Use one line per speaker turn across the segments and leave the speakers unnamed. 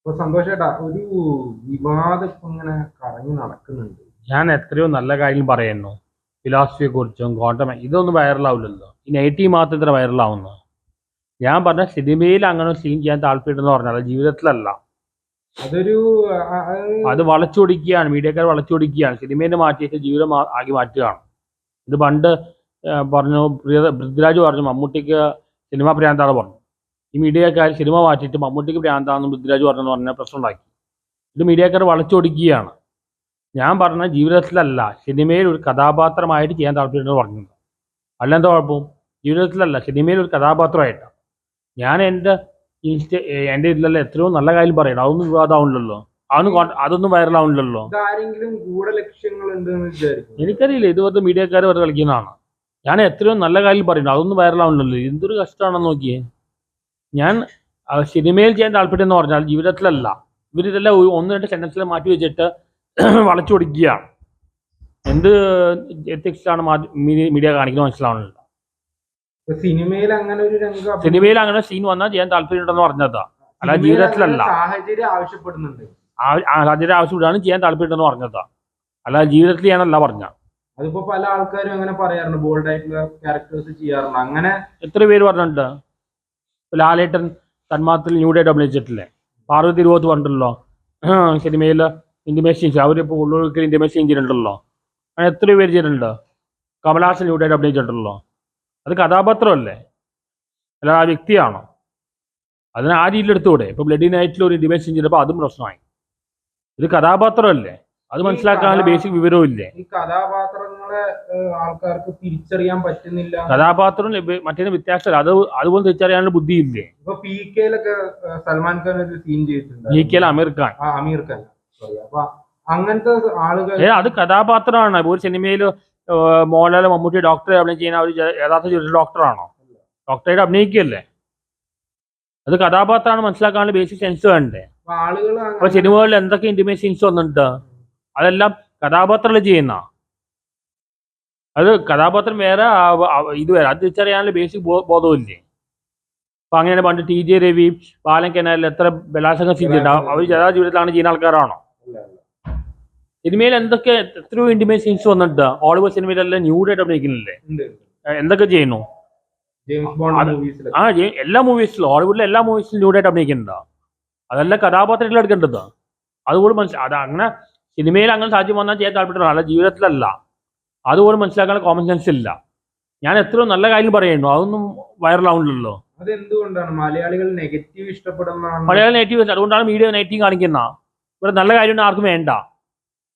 അപ്പൊ സന്തോഷേട്ടാ ഒരു വിവാദം ഇപ്പൊ ഇങ്ങനെ കറങ്ങി നടക്കുന്നുണ്ട്.
ഞാൻ എത്രയോ നല്ല കാര്യം പറയുന്നു. ഫിലോസഫിയെ കുറിച്ചും ഇതൊന്നും വൈറലാവില്ലല്ലോ. ഈ നെഗറ്റീവ് മാത്രം ഇത്ര വൈറലാവുന്നു. ഞാൻ പറഞ്ഞ സിനിമയിൽ അങ്ങനെ സീൻ ചെയ്യാൻ താല്പര്യമെന്ന് പറഞ്ഞാൽ ജീവിതത്തിലല്ല.
അതൊരു
അത് വളച്ചൊടിക്കുകയാണ്, മീഡിയക്കാർ വളച്ചൊടിക്കുകയാണ്, സിനിമയിൽ മാറ്റിയിട്ട് ജീവിതം ആക്കി മാറ്റുകയാണ്. ഇത് പണ്ട് പറഞ്ഞു പൃഥ്വിരാജ് പറഞ്ഞു മമ്മൂട്ടിക്ക് സിനിമ ഭ്രാന്താണ് പറഞ്ഞു. ഈ മീഡിയക്കാർ സിനിമ മാറ്റിയിട്ട് മമ്മൂട്ടിക്ക് ഭ്രാന്താണെന്ന് പൃഥ്വിരാജ് പറഞ്ഞെന്ന് പറഞ്ഞാൽ പ്രശ്നം ഉണ്ടാക്കി. ഇത് മീഡിയക്കാർ വളച്ചൊടിക്കുകയാണ്. ഞാൻ പറഞ്ഞ ജീവിതത്തിലല്ല, സിനിമയിൽ ഒരു കഥാപാത്രമായിട്ട് ചെയ്യാൻ താല്പര്യമെന്ന് പറഞ്ഞത്. അല്ലെന്താ കുഴപ്പം? ജീവിതത്തിലല്ല, സിനിമയിൽ ഒരു കഥാപാത്രമായിട്ടാണ്. ഞാൻ എൻ്റെ ഇതിലെല്ലാം എത്രയോ നല്ല കാര്യം പറയണം. അതൊന്നും വിവാദമാവില്ലല്ലോ, അതൊന്നും വൈറലാവില്ലല്ലോ. എനിക്കറിയില്ല, ഇതുപോലത്തെ മീഡിയക്കാർ വെറുതെ കളിക്കുന്നതാണ്. ഞാൻ എത്രയോ നല്ല കാര്യം പറയുന്നു, അതൊന്നും വൈറലാവില്ലല്ലോ. എന്തൊരു കഷ്ടമാണെന്ന് നോക്കിയേ. ഞാൻ സിനിമയിൽ ചെയ്യാൻ താല്പര്യം എന്ന് പറഞ്ഞാൽ ജീവിതത്തിലല്ല. ഇവരിതെല്ലാം ഒന്ന് രണ്ട് സെന്റൻസിൽ മാറ്റി വെച്ചിട്ട് വളച്ചൊടിക്കുകയാണ്. എന്ത് എത്തിക്സാണ് മീഡിയ കാണിക്കുന്നത് മനസ്സിലാവുന്നില്ല.
സിനിമയിൽ
അങ്ങനെ സീൻ വന്നാൽ ചെയ്യാൻ താല്പര്യമുണ്ടെന്ന് പറഞ്ഞതാ, അല്ല ജീവിതത്തിലല്ല.
സാഹചര്യം ആവശ്യപ്പെടുന്നുണ്ട്,
സാഹചര്യം ആവശ്യപ്പെട്ടാണ് ചെയ്യാൻ താല്പര്യമുണ്ടെന്ന് പറഞ്ഞതാ, അല്ല ജീവിതത്തിൽ ചെയ്യാനല്ല പറഞ്ഞ.
അതിപ്പോ പല ആൾക്കാരും അങ്ങനെ പറയാറുണ്ട്, ബോൾഡ് ആയിട്ടുള്ള ക്യാരക്ടേഴ്സ് ചെയ്യാറുണ്ട്. അങ്ങനെ
എത്ര പേര് പറഞ്ഞിട്ടുണ്ട്. ലാലേട്ടൻ തന്മാത്രയിൽ ന്യൂഡായിട്ട് അഭിനയിച്ചിട്ടില്ലേ? പാർവതി തിരുവോത്ത് പറഞ്ഞിട്ടുള്ളോ സിനിമയിൽ ഇന്റിമേറ്റ് സീൻസ്, അവരിപ്പോൾ ഉള്ളൊരിക്കൽ ഇന്റിമേറ്റ് സീൻ ചെയ്തിട്ടുണ്ടല്ലോ. അങ്ങനെ എത്ര പേര് ചെയ്തിട്ടുണ്ട്. കമലഹാസൻ ന്യൂഡായിട്ട് അഭിനയിച്ചിട്ടുള്ളോ? അത് കഥാപാത്രമല്ലേ, അല്ല ആ വ്യക്തിയാണോ? അതിന് ആ രീതിയിൽ എടുത്തുകൂടെ? ഇപ്പോൾ ബ്ലഡി നൈറ്റിൽ ഒരു ഇന്റിമേറ്റ് സീൻ ചെയ്തപ്പോൾ അതും പ്രശ്നമായി. ഇത് കഥാപാത്രമല്ലേ, അത് മനസ്സിലാക്കാനുള്ള ബേസിക് വിവരവും ഇല്ലേ?
ഈ കഥാപാത്രങ്ങളെ ആൾക്കാർക്ക് തിരിച്ചറിയാൻ പറ്റുന്നില്ല.
കഥാപാത്രം മറ്റേ വ്യത്യാസമല്ല, അതുപോലെ തിരിച്ചറിയാനുള്ള ബുദ്ധിയില്ലേ?
ഇപ്പൊ PK-ലൊക്കെ സൽമാൻ ഖാൻ ഒരു സീൻ ചെയ്തിട്ടുണ്ട്.
PK-യിൽ അമീർ ഖാൻ.
അപ്പൊ അങ്ങനത്തെ ആളുകൾ
അത് കഥാപാത്രമാണ്. ഒരു സിനിമയിൽ മോഹൻലാൽ മമ്മൂട്ടി ഡോക്ടറെ അഭിനയം ചെയ്യുന്ന ഒരു യഥാർത്ഥ ഡോക്ടറാണോ? ഡോക്ടറായിട്ട് അഭിനയിക്കുകയല്ലേ. അത് കഥാപാത്രമാണ്, മനസ്സിലാക്കാനുള്ള ബേസിക് സെൻസ് വേണ്ടേ? അപ്പൊ സിനിമകളിൽ എന്തൊക്കെ ഇന്റിമേറ്റ് സീൻസ് വന്നിട്ടുണ്ട്, അതെല്ലാം കഥാപാത്രങ്ങൾ ചെയ്യുന്ന. അത് കഥാപാത്രം വേറെ, ഇത് വേറെ. അത് തിരിച്ചറിയാനുള്ള ബേസിക് ബോധമില്ലേ? അപ്പൊ അങ്ങനെ പണ്ട് TJ രവി ബാലൻ കനാലിൽ എത്ര ബലാത്സംഗം സീൻ ചെയ്തിട്ടുണ്ടാവും. അവർ യഥാർത്ഥ ജീവിതത്തിലാണ് ചെയ്യുന്ന ആൾക്കാരാണോ? സിനിമയിൽ എത്രയോ ഇന്റിമേറ്റ് സീൻസ് വന്നിട്ട്. ഹോളിവുഡ് സിനിമയിലെല്ലാം ന്യൂഡായിട്ട് അഭിനയിക്കുന്നില്ലേ? എന്തൊക്കെ ചെയ്യുന്നു? എല്ലാ മൂവീസിലും, ഹോളിവുഡിലെ എല്ലാ മൂവീസിലും ന്യൂഡായിട്ട് അഭിനയിക്കുന്നുണ്ടോ? അതെല്ലാം കഥാപാത്രത്തിൽ എടുക്കേണ്ടത്. അതുപോലെ അത് അങ്ങനെ സിനിമയിൽ അങ്ങനെ സാധ്യം വന്നാൽ ചെയ്യാൻ താല്പര്യമാണ്, അല്ല ജീവിതത്തിലല്ല. അതുപോലെ മനസ്സിലാക്കാൻ കോമൺ സെൻസ് ഇല്ല. ഞാൻ എത്രയോ നല്ല കാര്യം പറയുന്നു, അതൊന്നും വൈറലാവുന്നില്ലല്ലോ.
അതെന്തുകൊണ്ടാണ് മലയാളികൾ നെഗറ്റീവ് ഇഷ്ടപ്പെടുന്നതാണ്?
മലയാളം നെഗറ്റീവ്, അതുകൊണ്ടാണ് മീഡിയ നെഗറ്റീവ് കാണിക്കുന്ന. ഇവിടെ നല്ല കാര്യം ആർക്കും വേണ്ട,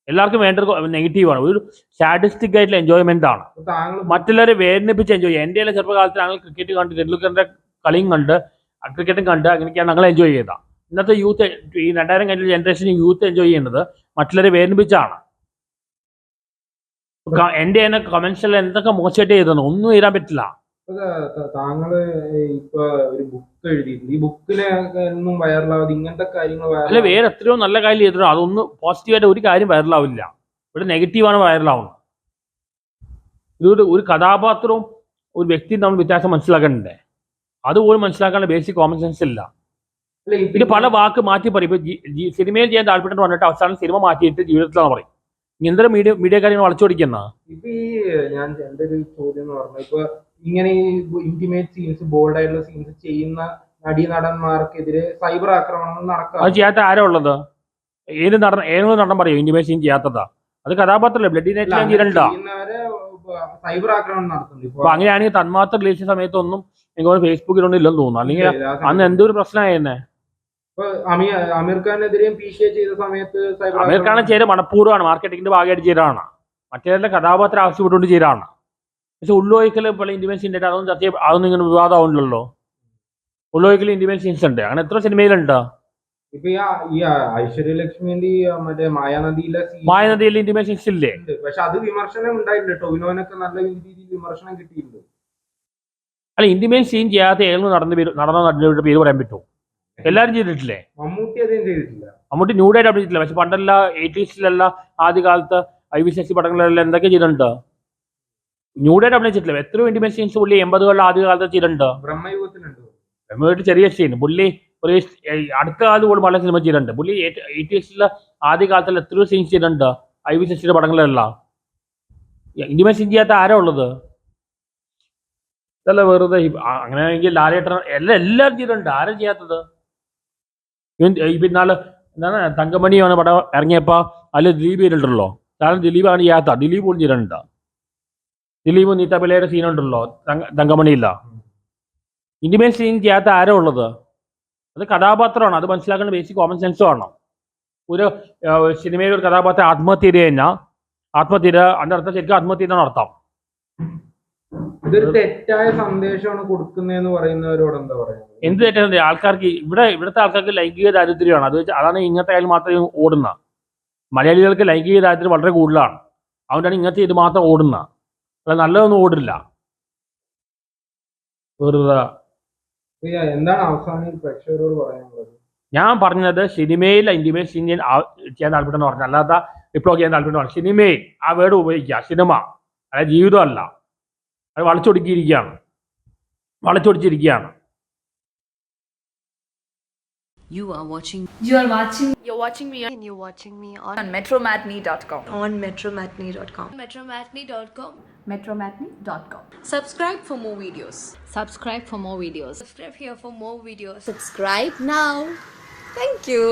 എല്ലാവർക്കും വേണ്ടത് നെഗറ്റീവാണ്. ഒരു സാഡിസ്റ്റിക് ആയിട്ടുള്ള എൻജോയ്മെന്റ് ആണ്. മറ്റുള്ളവരെ വേദനിപ്പിച്ച് എൻജോയ് ചെയ്യുക. എൻ്റെ ചെറുപ്പകാലത്ത് ഞങ്ങൾ ക്രിക്കറ്റ് കണ്ട്, ടെണ്ടുൽക്കറിന്റെ കളിയും കണ്ട്, ക്രിക്കറ്റും കണ്ട്, അങ്ങനെയൊക്കെയാണ് ഞങ്ങൾ എൻജോയ് ചെയ്തത്. ഇന്നത്തെ യൂത്ത്, ഈ 2000 കഴിഞ്ഞ ജനറേഷൻ യൂത്ത് എൻജോയ് ചെയ്യുന്നത് മറ്റുള്ളവരെ വേദനിപ്പിച്ചാണ്. എൻ്റെ തന്നെ കമന്റ്സിൽ എന്തൊക്കെ മോശമായിട്ട് ചെയ്തെന്ന് ഒന്നും എഴുതാൻ പറ്റില്ല.
താങ്കള് ഇപ്പൊ ഒരു ബുക്ക് എഴുതിയിട്ടുണ്ട്, ഈ ബുക്കിലെ ഒന്നും വൈറലാവാതെ ഇങ്ങനത്തെ കാര്യങ്ങൾ
അല്ല, വേറെ എത്രയോ നല്ല കാര്യം ചെയ്തിട്ടുണ്ട്. അതൊന്നും പോസിറ്റീവായിട്ട് ഒരു കാര്യം വൈറലാവില്ല. ഇവിടെ നെഗറ്റീവാണ് വൈറലാവുന്നത്. ഇതൊരു ഒരു കഥാപാത്രവും ഒരു വ്യക്തിയും നമ്മൾ വ്യത്യാസം മനസ്സിലാക്കണ്ടേ? അതുപോലും മനസ്സിലാക്കാനുള്ള ബേസിക് കോമൺ സെൻസ് ഇല്ല. ഇത് പല വാക്ക് മാറ്റി പറയും. ഇപ്പൊ സിനിമയിൽ ചെയ്യാൻ താല്പര്യം പറഞ്ഞിട്ട് അവസാനം സിനിമ മാറ്റിയിട്ട് ജീവിതത്തിലാണ് പറയും. ഇങ്ങനത്തെ മീഡിയക്കാരെ വളച്ചൊടിക്കുന്ന.
ഇപ്പൊ ഞാൻ എന്റെ ഒരു ചോദ്യം എന്ന് പറഞ്ഞാൽ, ഇപ്പൊ ഇങ്ങനെ ഈ ഇന്റിമേറ്റ് സീൻസ്, ബോൾഡ് ആയിട്ടുള്ള സീൻസ് ചെയ്യുന്ന നടന്മാർക്കെതിരെ സൈബർ ആക്രമണങ്ങൾ നടക്കാം.
അത് ചെയ്യാത്ത ആരാ ഉള്ളത്? ഏത് നടൻ പറയോ ഇന്റിമേറ്റ് സീൻ ചെയ്യാത്തതാ? അത് കഥാപാത്രമല്ലേ. ബ്ലഡി നൈറ്റിൽ ചെയ്യണ്ട.
സൈബർ ആക്രമണം നടത്തുന്നുണ്ട്.
അപ്പൊ അങ്ങനെയാണെങ്കിൽ തന്മാത്ര റിലീസ് സമയത്തൊന്നും എനിക്ക് ഫേസ്ബുക്കിലൊന്നും ഇല്ലെന്ന് തോന്നുന്നു. അല്ലെങ്കിൽ അന്ന് എന്തൊരു പ്രശ്നമായിരുന്നേ.
അമീർ ഖാനെതിരെയും PK ചെയ്ത സമയത്ത്
അമീർ ഖാനെ ചെയ്ത മനഃപൂർവ്വമാണ്, മാർക്കറ്റിംഗിന്റെ ഭാഗമായിട്ട് ചെയ്തതാണ്. മറ്റേ കഥാപാത്രം ആവശ്യപ്പെട്ടുകൊണ്ട് ചെയ്തതാണ്. പക്ഷെ ഉള്ളോയിക്കല് പല ഇന്റിമേറ്റ് സീൻ ഉണ്ട്, അതൊന്നും ഇങ്ങനെ വിവാദമാവുന്നില്ലല്ലോ. ഉള്ളോയിക്കൽ ഇന്റിമേറ്റ് സീൻസ് ഉണ്ട്, അങ്ങനെ എത്ര സിനിമയിലുണ്ട്.
ഇപ്പൊ ഈ ഐശ്വര്യലക്ഷ്മിന്റെ മറ്റേ
മായാനദിയിലെ ഇന്റിമേറ്റ് സീൻസ് ഇല്ലേ?
പക്ഷെ അത് വിമർശനം ഉണ്ടായിട്ടുണ്ട്. ടൊവിനോനൊക്കെ നല്ല രീതിയിൽ വിമർശനം കിട്ടിയിട്ടുണ്ട്.
അല്ല, ഇന്റിമേറ്റ് സീൻ ചെയ്യാത്ത ഏതെങ്കിലും നടന്ന പേര് പറയാൻ പറ്റുമോ? എല്ലാരും ചെയ്തിട്ടില്ലേ?
മമ്മൂട്ടി അധികം ചെയ്തിട്ടില്ല.
മമ്മൂട്ടി ന്യൂഡായിട്ട് അഭിനയിച്ചിട്ടില്ല. പക്ഷെ പണ്ടെല്ലാം 80s ആദ്യകാലത്ത് IVC പടങ്ങളിലെല്ലാം എന്തൊക്കെ ചെയ്തിട്ടുണ്ട്? ന്യൂഡായിട്ട് അഭിനയിച്ചിട്ടില്ല. എത്രയോ ഇന്റിമേറ്റ് സീൻസ് പുള്ളി 80s ആദ്യകാലത്ത് ചെയ്തിട്ടുണ്ട്.
ബ്രഹ്മയുഗത്തിലുണ്ട്
ചെറിയ സീൻ പുള്ളി ഒരു അടുത്ത കാലത്ത് പോലും പല സിനിമ ചെയ്തിട്ടുണ്ട്. പുള്ളി 80s ആദ്യ കാലത്തിൽ എത്രയോ സീൻസ് ചെയ്തിട്ടുണ്ട് IV ശശിയുടെ പടങ്ങളിലെല്ലാം. ഇന്റിമേറ്റ് സീൻ ചെയ്യാത്ത ആരാ ഉള്ളത്? ഇതല്ല വെറുതെ അങ്ങനെയാണെങ്കിൽ ലാലേട്ടൻ എല്ലാവരും ചെയ്തിട്ടുണ്ട്. ആരും ചെയ്യാത്തത്? പിന്നാള് എന്താണ് തങ്കമണിയാണ് പടം ഇറങ്ങിയപ്പോൾ അതിൽ ദിലീപ് ചെയ്തിട്ടുണ്ടല്ലോ. കാരണം ദിലീപാണ് ചെയ്യാത്ത. ദിലീപ് പോലും ചെയ്തിട്ടുണ്ട്. ദിലീപ് നീത്ത പിള്ളയുടെ സീനുണ്ടല്ലോ തങ്കമണിയില്ല. ഇന്റിമേറ്റ് സീൻ ചെയ്യാത്ത ആരാ ഉള്ളത്? അത് കഥാപാത്രമാണ്. അത് മനസ്സിലാക്കേണ്ട ബേസിക് കോമൺ സെൻസും ആണ്. ഒരു സിനിമയിൽ ഒരു കഥാപാത്രം ആത്മഹത്യ ചെയ്ത് കഴിഞ്ഞാൽ ആത്മഹത്യ അതിന്റെ അർത്ഥം ശരിക്കും ആത്മഹത്യ എന്നാണ് അർത്ഥം.
ഇതൊരു തെറ്റായ സന്ദേശമാണ് കൊടുക്കുന്നതെന്ന് പറയുന്നവരോട് എന്താ പറയുന്നത്?
എന്ത് തെറ്റാണ്? ആൾക്കാർക്ക് ഇവിടുത്തെ ആൾക്കാർക്ക് ലൈംഗിക ദാരിദ്ര്യമാണ്. അതാണ് ഇങ്ങനത്തെ ആയാലും മാത്രമേ ഓടുന്ന. മലയാളികൾക്ക് ലൈംഗിക ദാരിദ്ര്യം വളരെ കൂടുതലാണ്. അതുകൊണ്ടാണ് ഇങ്ങനത്തെ ഇത് മാത്രം ഓടുന്ന. അത് നല്ലതൊന്നും ഓടില്ല. വെറുതെ
എന്താണ് അവസാനം പ്രേക്ഷകരോട് പറയാനുള്ളത്?
ഞാൻ പറഞ്ഞത് സിനിമയിൽ ഇന്റിമേറ്റ് സീൻ ചെയ്യാൻ താല്പര്യം പറഞ്ഞു, അല്ലാതെ വിപ്ലവം ചെയ്യാൻ താല്പര്യം പറഞ്ഞു. സിനിമയിൽ ആ വേർഡ് ഉപയോഗിക്കുക. സിനിമ അതായത് ജീവിതമല്ല. അത് വളച്ചൊടിച്ചിരിക്കുകയാണ്.
You're watching me on
metromatney.com.
on metromatney.com.
metromatney.com.
Subscribe for more videos.
Subscribe for more videos.
Subscribe here for more videos.
Subscribe now. Thank you.